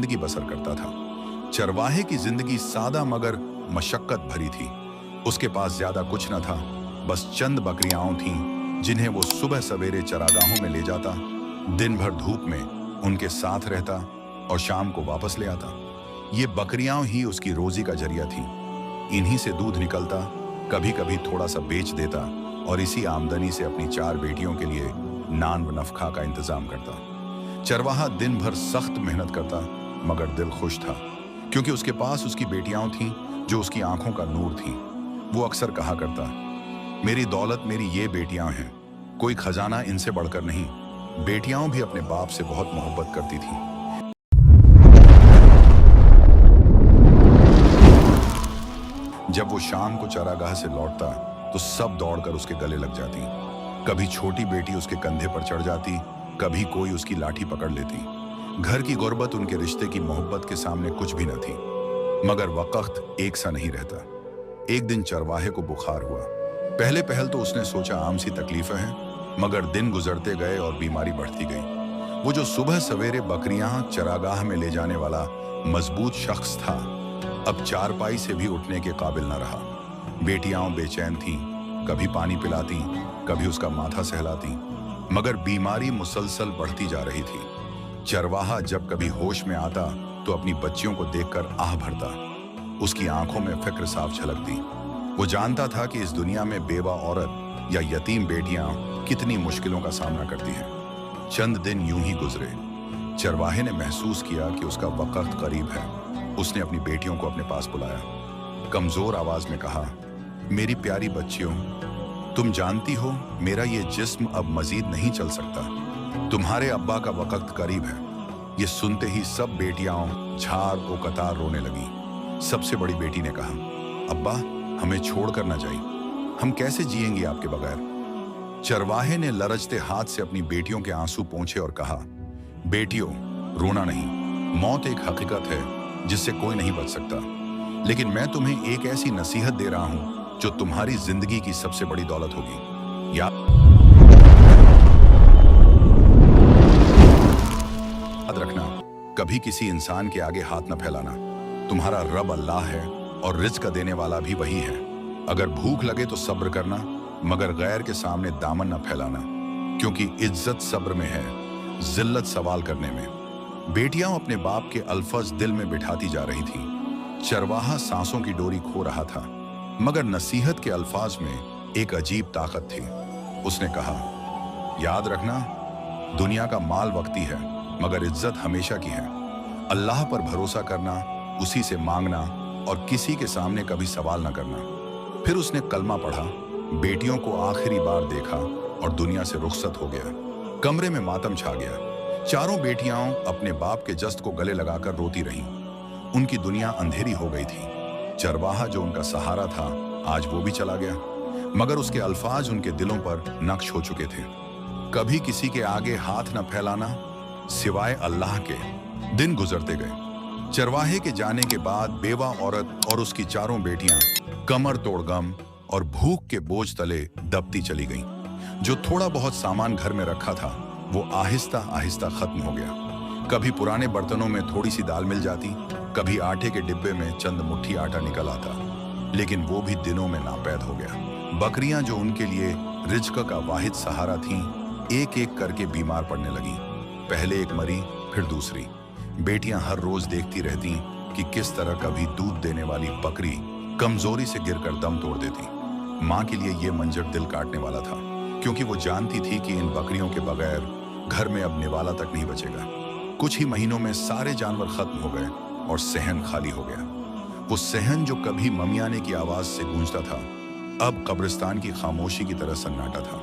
जिंदगी बसर करता था। चरवाहे की जिंदगी सादा मगर मशक्कत भरी थी। उसके पास ज्यादा कुछ न था, बस चंद बकरियां थीं जिन्हें वो सुबह सवेरे चरागाहों में ले जाता, दिन भर धूप में उनके साथ रहता और शाम को वापस ले आता। ये बकरियां ही उसकी रोजी का जरिया थीं। इन्हीं से दूध निकलता, कभी कभी थोड़ा सा बेच देता और इसी आमदनी से अपनी 4 बेटियों के लिए नान व नफका का इंतजाम करता। चरवाहा दिन भर सख्त मेहनत करता मगर दिल खुश था, क्योंकि उसके पास उसकी बेटियां थीं जो उसकी आंखों का नूर थीं। वो अक्सर कहा करता, मेरी दौलत मेरी ये बेटियां हैं, कोई खजाना इनसे बढ़कर नहीं। बेटियां भी अपने बाप से बहुत मोहब्बत करती थीं। जब वो शाम को चरागाह से लौटता तो सब दौड़कर उसके गले लग जाती। कभी छोटी बेटी उसके कंधे पर चढ़ जाती, कभी कोई उसकी लाठी पकड़ लेती। घर की गुर्बत उनके रिश्ते की मोहब्बत के सामने कुछ भी न थी। मगर वक्त एक सा नहीं रहता। एक दिन चरवाहे को बुखार हुआ। पहले पहल तो उसने सोचा आम सी तकलीफें हैं, मगर दिन गुजरते गए और बीमारी बढ़ती गई। वो जो सुबह सवेरे बकरियां चरागाह में ले जाने वाला मजबूत शख्स था, अब चारपाई से भी उठने के काबिल न रहा। बेटियां बेचैन थीं, कभी पानी पिलाती, कभी उसका माथा सहलाती, मगर बीमारी मुसलसल बढ़ती जा रही थी। चरवाहा जब कभी होश में आता तो अपनी बच्चियों को देखकर आह भरता। उसकी आंखों में फिक्र साफ झलकती। वो जानता था कि इस दुनिया में बेवा औरत या यतीम बेटियां कितनी मुश्किलों का सामना करती हैं। चंद दिन यूं ही गुजरे। चरवाहे ने महसूस किया कि उसका वक्त करीब है। उसने अपनी बेटियों को अपने पास बुलाया। कमजोर आवाज में कहा, मेरी प्यारी बच्चियों, तुम जानती हो मेरा ये जिस्म अब मजीद नहीं चल सकता। तुम्हारे अब्बा का वक्त करीब है। ये सुनते ही सब बेटियां झार ओ कतार रोने लगी। सबसे बड़ी बेटी ने कहा, अब्बा हमें छोड़कर न जाइए, हम कैसे जिएंगे आपके बगैर। चरवाहे ने लरजते हाथ से अपनी बेटियों के आंसू पोंछे और कहा, बेटियों रोना नहीं, मौत एक हकीकत है जिससे कोई नहीं बच सकता। लेकिन मैं तुम्हें एक ऐसी नसीहत दे रहा हूं जो तुम्हारी जिंदगी की सबसे बड़ी दौलत होगी। याद रखना, कभी किसी इंसान के आगे हाथ न फैलाना। तुम्हारा रब अल्लाह है और रिज्क देने वाला भी वही है। अगर भूख लगे तो सब्र करना, मगर गैर के सामने दामन न फैलाना, क्योंकि इज्जत सब्र में है, जिल्लत सवाल करने में। बेटियां अपने बाप के अल्फाज दिल में बिठाती जा रही थीं। चरवाहा सांसों की डोरी खो रहा था, मगर नसीहत के अल्फाज में एक अजीब ताकत थी। उसने कहा, याद रखना, दुनिया का माल वक्ती है मगर इज्जत हमेशा की है। अल्लाह पर भरोसा करना, उसी से मांगना और किसी के सामने कभी सवाल न करना। फिर उसने कलमा पढ़ा, बेटियों को आखिरी बार देखा और दुनिया से रुखसत हो गया। कमरे में मातम छा गया। चारों बेटियां अपने बाप के जस्त को गले लगाकर रोती रहीं। उनकी दुनिया अंधेरी हो गई थी। चरवाहा जो उनका सहारा था, आज वो भी चला गया, मगर उसके अल्फाज उनके दिलों पर नक्श हो चुके थे। कभी किसी के आगे हाथ न फैलाना सिवाय अल्लाह के। दिन गुजरते गए। चरवाहे के जाने के बाद बेवा औरत और उसकी चारों बेटियां कमर तोड़ गम और भूख के बोझ तले दबती चली गईं। जो थोड़ा बहुत सामान घर में रखा था वो आहिस्ता आहिस्ता खत्म हो गया। कभी पुराने बर्तनों में थोड़ी सी दाल मिल जाती, कभी आटे के डिब्बे में चंद मुट्ठी आटा निकल आता, लेकिन वो भी दिनों में नापैद हो गया। बकरियां जो उनके लिए रिज्क का वाहिद सहारा थीं, एक एक करके बीमार पड़ने लगीं। पहले एक मरी, फिर दूसरी। बेटियां हर रोज देखती रहती कि किस तरह कभी दूध देने वाली बकरी कमजोरी से गिरकर दम तोड़ देती। माँ के लिए यह मंजर दिल काटने वाला था, क्योंकि वो जानती थी कि इन बकरियों के बगैर घर में अब निवाला तक नहीं बचेगा। कुछ ही महीनों में सारे जानवर खत्म हो गए और सहन खाली हो गया। वो सहन जो कभी ममियाने की आवाज से गूंजता था, अब कब्रिस्तान की खामोशी की तरह सन्नाटा था।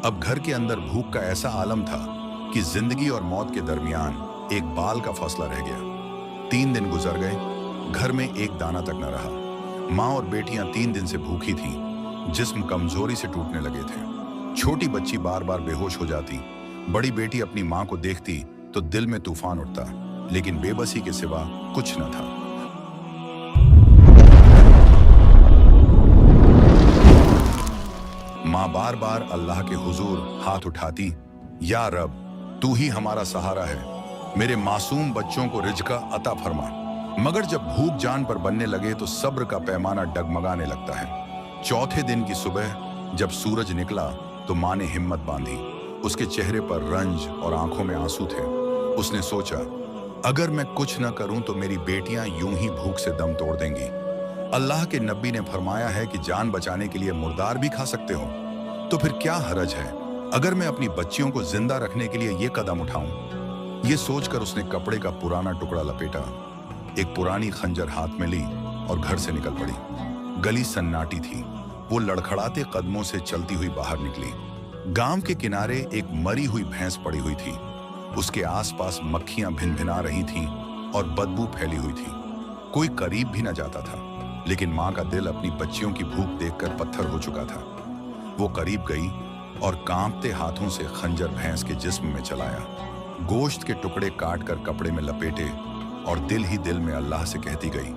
अब घर के अंदर भूख का ऐसा आलम था कि जिंदगी और मौत के दरमियान एक बाल का फासला रह गया। 3 दिन गुजर गए, घर में एक दाना तक न रहा। माँ और बेटियां 3 दिन से भूखी थीं, जिस्म कमजोरी से टूटने लगे थे। छोटी बच्ची बार बार बेहोश हो जाती। बड़ी बेटी अपनी माँ को देखती तो दिल में तूफान उठता, लेकिन बेबसी के सिवा कुछ न था। माँ बार बार अल्लाह के हुजूर हाथ उठाती, या रब, तू ही हमारा सहारा है, मेरे मासूम बच्चों को रिज़्क़ अता फरमा। मगर जब भूख जान पर बनने लगे तो सब्र का पैमाना डगमगाने लगता है। चौथे दिन की सुबह जब सूरज निकला तो माँ ने हिम्मत बांधी। उसके चेहरे पर रंज और आंखों में आंसू थे। उसने सोचा, अगर मैं कुछ न करूं तो मेरी बेटियां यूं ही भूख से दम तोड़ देंगी। अल्लाह के नबी ने फरमाया है कि जान बचाने के लिए मुर्दार भी खा सकते हो, तो फिर क्या हरज है अगर मैं अपनी बच्चियों को जिंदा रखने के लिए ये कदम उठाऊं। ये सोचकर उसने कपड़े का पुराना टुकड़ा लपेटा, एक पुरानी खंजर हाथ में ली और घर से निकल पड़ी। गली सन्नाटी थी। वो लड़खड़ाते कदमों से चलती हुई बाहर निकली। गांव के किनारे एक मरी हुई भैंस पड़ी हुई थी। उसके आसपास मक्खियां भिनभिना रही थीं और बदबू फैली हुई थी। कोई करीब भी न जाता था, लेकिन माँ का दिल अपनी बच्चियों की भूख देखकर पत्थर हो चुका था। वो करीब गई और कांपते हाथों से खंजर भैंस के जिस्म में चलाया। गोश्त के टुकड़े काटकर कपड़े में लपेटे और दिल ही दिल में अल्लाह से कहती गई,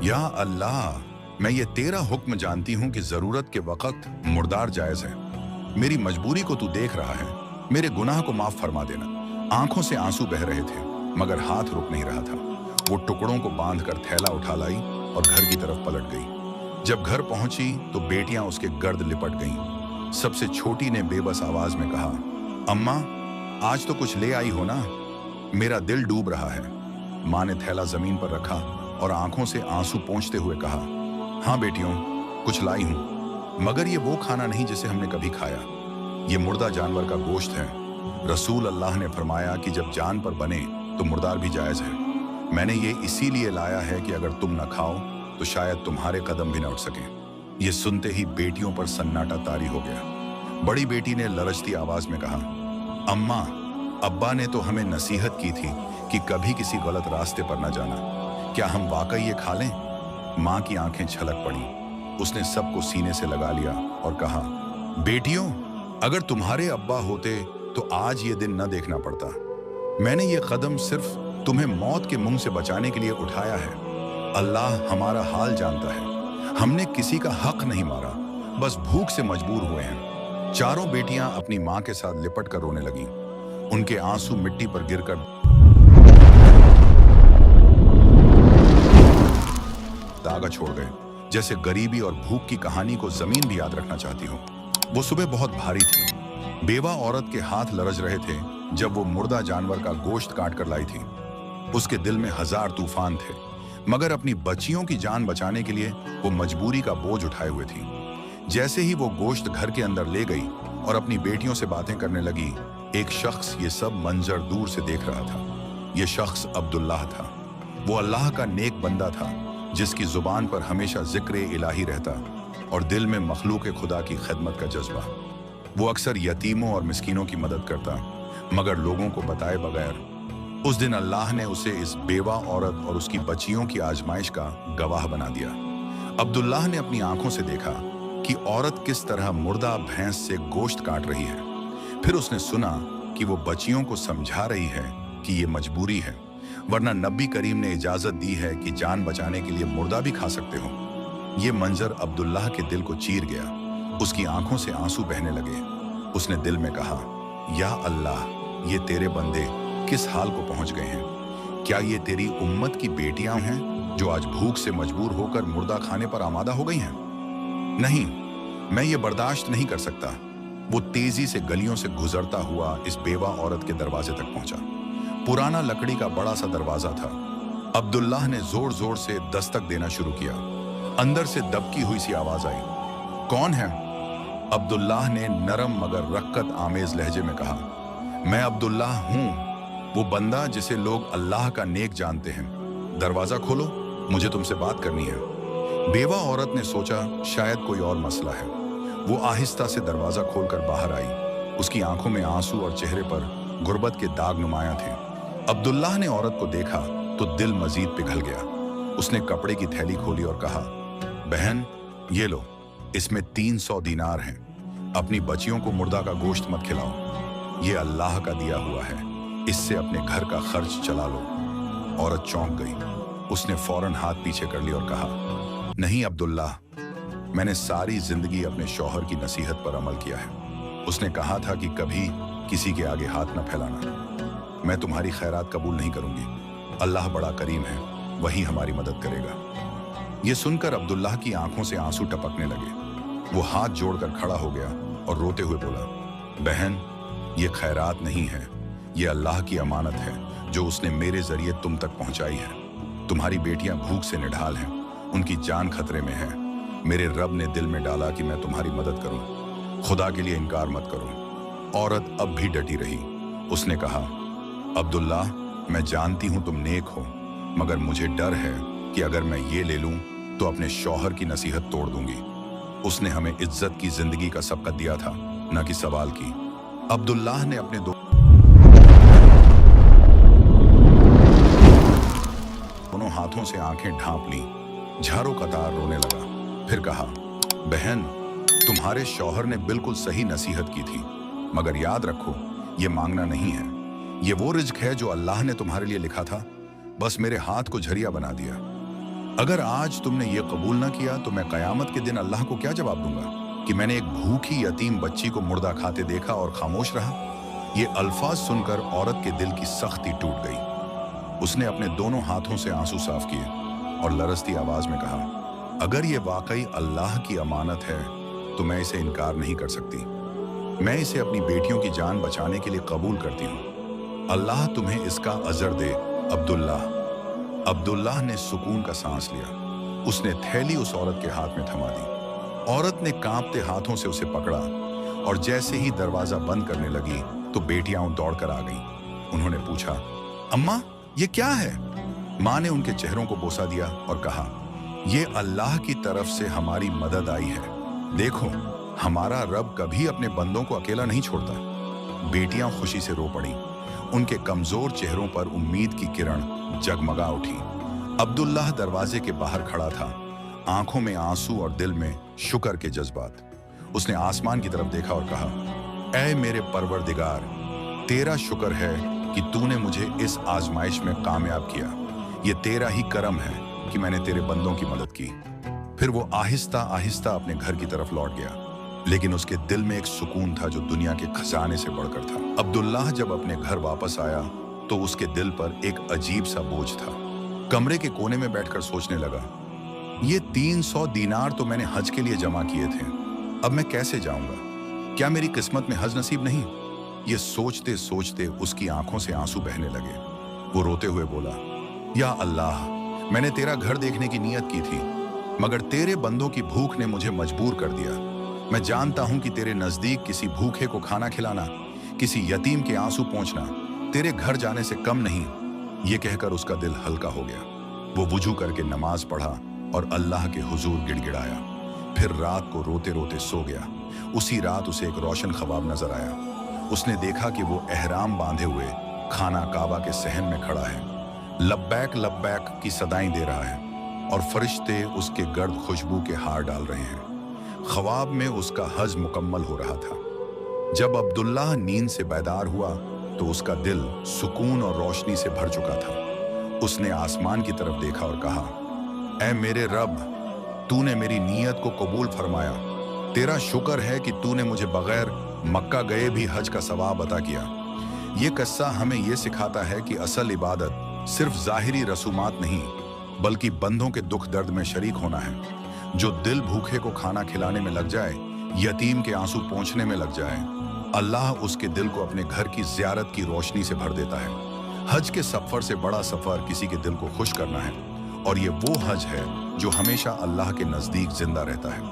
या अल्लाह, मैं ये तेरा हुक्म जानती हूँ कि जरूरत के वक्त मुर्दार जायज है। मेरी मजबूरी को तू देख रहा है, मेरे गुनाह को माफ फरमा देना। आंखों से आंसू बह रहे थे मगर हाथ रुक नहीं रहा था। वो टुकड़ों को बांधकर थैला उठा लाई और घर की तरफ पलट गई। जब घर पहुंची तो बेटियां उसके गर्द लिपट गईं। सबसे छोटी ने बेबस आवाज में कहा, अम्मा, आज तो कुछ ले आई हो ना, मेरा दिल डूब रहा है। माँ ने थैला जमीन पर रखा और आंखों से आंसू पोंछते हुए कहा, हाँ बेटियों, कुछ लाई हूं, मगर ये वो खाना नहीं जिसे हमने कभी खाया। ये मुर्दा जानवर का गोश्त है। रसूल अल्लाह ने फरमाया कि जब जान पर बने तो मुर्दार भी जायज है। मैंने ये इसीलिए लाया है कि अगर तुम न खाओ तो शायद तुम्हारे कदम भी न उठ सके। ये सुनते ही बेटियों पर सन्नाटा तारी हो गया। बड़ी बेटी ने लरजती आवाज में कहा, अम्मा, अब्बा ने तो हमें नसीहत की थी कि कभी किसी गलत रास्ते पर न जाना। क्या हम वाकई ये खा लें? माँ की आंखें छलक पड़ी। उसने सबको सीने से लगा लिया और कहा, बेटियों, अगर तुम्हारे अब्बा होते तो आज ये दिन न देखना पड़ता। मैंने ये कदम सिर्फ तुम्हें मौत के मुंह से बचाने के लिए उठाया है। अल्लाह हमारा हाल जानता है। हमने किसी का हक नहीं मारा, बस भूख से मजबूर हुए हैं। चारों बेटियां अपनी माँ के साथ लिपट कर रोने लगीं। उनके आंसू मिट्टी पर गिरकर दागा छोड़ गए, जैसे गरीबी और भूख की कहानी को जमीन भी याद रखना चाहती हो। वो सुबह बहुत भारी थी। बेवा औरत के हाथ लरज रहे थे जब वो मुर्दा जानवर का गोश्त काट कर लाई थी। उसके दिल में हजार तूफान थे, मगर अपनी बच्चियों की जान बचाने के लिए वो मजबूरी का बोझ उठाए हुए थी। जैसे ही वो गोश्त घर के अंदर ले गई और अपनी बेटियों से बातें करने लगी, एक शख्स ये सब मंजर दूर से देख रहा था। ये शख्स अब्दुल्लाह था। वो अल्लाह का नेक बंदा था, जिसकी जुबान पर हमेशा जिक्र इलाही रहता और दिल में मखलूक खुदा की खिदमत का जज्बा। वो अक्सर यतीमों और मिस्कीनों की मदद करता, मगर लोगों को बताए बगैर। उस दिन अल्लाह ने उसे इस बेवा औरत और उसकी बच्चियों की आजमाइश का गवाह बना दिया। अब्दुल्लाह ने अपनी आंखों से देखा कि औरत किस तरह मुर्दा भैंस से गोश्त काट रही है। फिर उसने सुना कि वो बच्चियों को समझा रही है कि ये मजबूरी है, वरना नबी करीम ने इजाजत दी है कि जान बचाने के लिए मुर्दा भी खा सकते हो। ये मंजर अब्दुल्लाह के दिल को चीर गया। उसकी आंखों से आंसू बहने लगे। उसने दिल में कहा, या अल्लाह, ये तेरे बंदे किस हाल को पहुंच गए हैं। क्या ये तेरी उम्मत की बेटियां हैं जो आज भूख से मजबूर होकर मुर्दा खाने पर आमादा हो गई हैं? नहीं, मैं ये बर्दाश्त नहीं कर सकता। वो तेजी से गलियों से गुजरता हुआ इस बेवा औरत के दरवाजे तक पहुंचा। पुराना लकड़ी का बड़ा सा दरवाजा था। अब्दुल्लाह ने जोर जोर से दस्तक देना शुरू किया। अंदर से दबकी हुई सी आवाज आई, कौन है? अब्दुल्लाह ने नरम मगर रक्कत आमेज लहजे में कहा, मैं अब्दुल्लाह हूं, वो बंदा जिसे लोग अल्लाह का नेक जानते हैं। दरवाजा खोलो, मुझे तुमसे बात करनी है। बेवा औरत ने सोचा शायद कोई और मसला है। वो आहिस्ता से दरवाजा खोलकर बाहर आई। उसकी आंखों में आंसू और चेहरे पर गुर्बत के दाग नुमाया थे। अब्दुल्लाह ने औरत को देखा तो दिल मजीद पिघल गया। उसने कपड़े की थैली खोली और कहा, बहन, ये लो, इसमें 300 दीनार हैं। अपनी बच्चियों को मुर्दा का गोश्त मत खिलाओ, ये अल्लाह का दिया हुआ है। इससे अपने घर का खर्च चला लो। औरत चौंक गई। उसने फौरन हाथ पीछे कर लिया और कहा, नहीं अब्दुल्लाह, मैंने सारी जिंदगी अपने शौहर की नसीहत पर अमल किया है। उसने कहा था कि कभी किसी के आगे हाथ न फैलाना। मैं तुम्हारी खैरात कबूल नहीं करूंगी। अल्लाह बड़ा करीम है, वही हमारी मदद करेगा। ये सुनकर अब्दुल्लाह की आंखों से आंसू टपकने लगे। वो हाथ जोड़कर खड़ा हो गया और रोते हुए बोला, बहन, ये खैरात नहीं है, ये अल्लाह की अमानत है जो उसने मेरे जरिए तुम तक पहुंचाई है। तुम्हारी बेटियां भूख से निढाल हैं, उनकी जान खतरे में है। मेरे रब ने दिल में डाला कि मैं तुम्हारी मदद करूं। खुदा के लिए इनकार मत करो। औरत अब भी डटी रही। उसने कहा, अब्दुल्ला, मैं जानती हूं तुम नेक हो, मगर मुझे डर है कि अगर मैं ये ले लूं तो अपने शौहर की नसीहत तोड़ दूंगी। उसने हमें इज्जत की जिंदगी का सबकत दिया था, न कि सवाल की। अब्दुल्लाह ने अपने दोनों हाथों से आंखें ढांप ली, झारों कतार रोने लगा। फिर कहा, बहन, तुम्हारे शौहर ने बिल्कुल सही नसीहत की थी, मगर याद रखो, ये मांगना नहीं है। ये वो रिज्क है जो अल्लाह ने तुम्हारे लिए लिखा था, बस मेरे हाथ को झरिया बना दिया। अगर आज तुमने ये कबूल ना किया तो मैं कयामत के दिन अल्लाह को क्या जवाब दूंगा कि मैंने एक भूखी यतीम बच्ची को मुर्दा खाते देखा और खामोश रहा। ये अल्फाज सुनकर औरत के दिल की सख्ती टूट गई। उसने अपने दोनों हाथों से आंसू साफ किए और लरजती आवाज में कहा, अगर ये वाकई अल्लाह की अमानत है तो मैं इसे इनकार नहीं कर सकती। मैं इसे अपनी बेटियों की जान बचाने के लिए कबूल करती हूँ। अल्लाह तुम्हें इसका अजर दे, अब्दुल्लाह। अब्दुल्लाह ने सुकून का सांस लिया। उसने थैली उस औरत के हाथ में थमा दी। औरत ने कांपते हाथों से उसे पकड़ा और जैसे ही दरवाजा बंद करने लगी तो बेटियां दौड़कर आ गईं। उन्होंने पूछा, अम्मा, ये क्या है? मां ने उनके चेहरों को बोसा दिया और कहा, ये अल्लाह की तरफ से हमारी मदद आई है। देखो, हमारा रब कभी अपने बंदों को अकेला नहीं छोड़ता। बेटियां खुशी से रो पड़ी। उनके कमजोर चेहरों पर उम्मीद की किरण जगमगा उठी। अब्दुल्लाह दरवाजे के बाहर खड़ा था, आंखों में आंसू और दिल में शुक्र के जज्बात। उसने आसमान की तरफ देखा और कहा, ऐ मेरे परवरदिगार, तेरा शुक्र है कि तूने मुझे इस आजमाइश में कामयाब किया। ये तेरा ही करम है कि मैंने तेरे बंदों की मदद की। फिर वो आहिस्ता आहिस्ता अपने घर की तरफ लौट गया, लेकिन उसके दिल में एक सुकून था जो दुनिया के खजाने से बढ़कर था। अब्दुल्लाह जब अपने घर वापस आया तो उसके दिल पर एक अजीब सा बोझ था। कमरे के कोने में बैठकर सोचने लगा, ये 300 दीनार तो मैंने हज के लिए जमा किए थे, अब मैं कैसे जाऊंगा? क्या मेरी किस्मत में हज नसीब नहीं? ये सोचते सोचते उसकी आंखों से आंसू बहने लगे। वो रोते हुए बोला, या अल्लाह, मैंने तेरा घर देखने की नीयत की थी, मगर तेरे बंदों की भूख ने मुझे मजबूर कर दिया। मैं जानता हूं कि तेरे नजदीक किसी भूखे को खाना खिलाना, किसी यतीम के आंसू पोंछना तेरे घर जाने से कम नहीं। ये कहकर उसका दिल हल्का हो गया। वो वुजू करके नमाज पढ़ा और अल्लाह के हुजूर गिड़गिड़ाया। फिर रात को रोते रोते सो गया। उसी रात उसे एक रोशन ख्वाब नजर आया। उसने देखा कि वो एहराम बांधे हुए खाना काबा के सहन में खड़ा है, लब्बैक लब्बैक की सदाएं दे रहा है और फरिश्ते उसके गर्द खुशबू के हार डाल रहे हैं। ख्वाब में उसका हज मुकम्मल हो रहा था। जब अब्दुल्लाह नींद से बेदार हुआ तो उसका दिल सुकून और रोशनी से भर चुका था। उसने आसमान की तरफ देखा और कहा, ऐ मेरे रब, तूने मेरी नीयत को कबूल फरमाया। तेरा शुक्र है कि तूने मुझे बगैर मक्का गए भी हज का सवाब अता किया। ये किस्सा हमें यह सिखाता है कि असल इबादत सिर्फ ज़ाहिरी रसूमात नहीं, बल्कि बंदों के दुख दर्द में शरीक होना है। जो दिल भूखे को खाना खिलाने में लग जाए, यतीम के आंसू पोंछने में लग जाए, अल्लाह उसके दिल को अपने घर की ज़ियारत की रोशनी से भर देता है। हज के सफ़र से बड़ा सफ़र किसी के दिल को खुश करना है, और ये वो हज है जो हमेशा अल्लाह के नज़दीक जिंदा रहता है।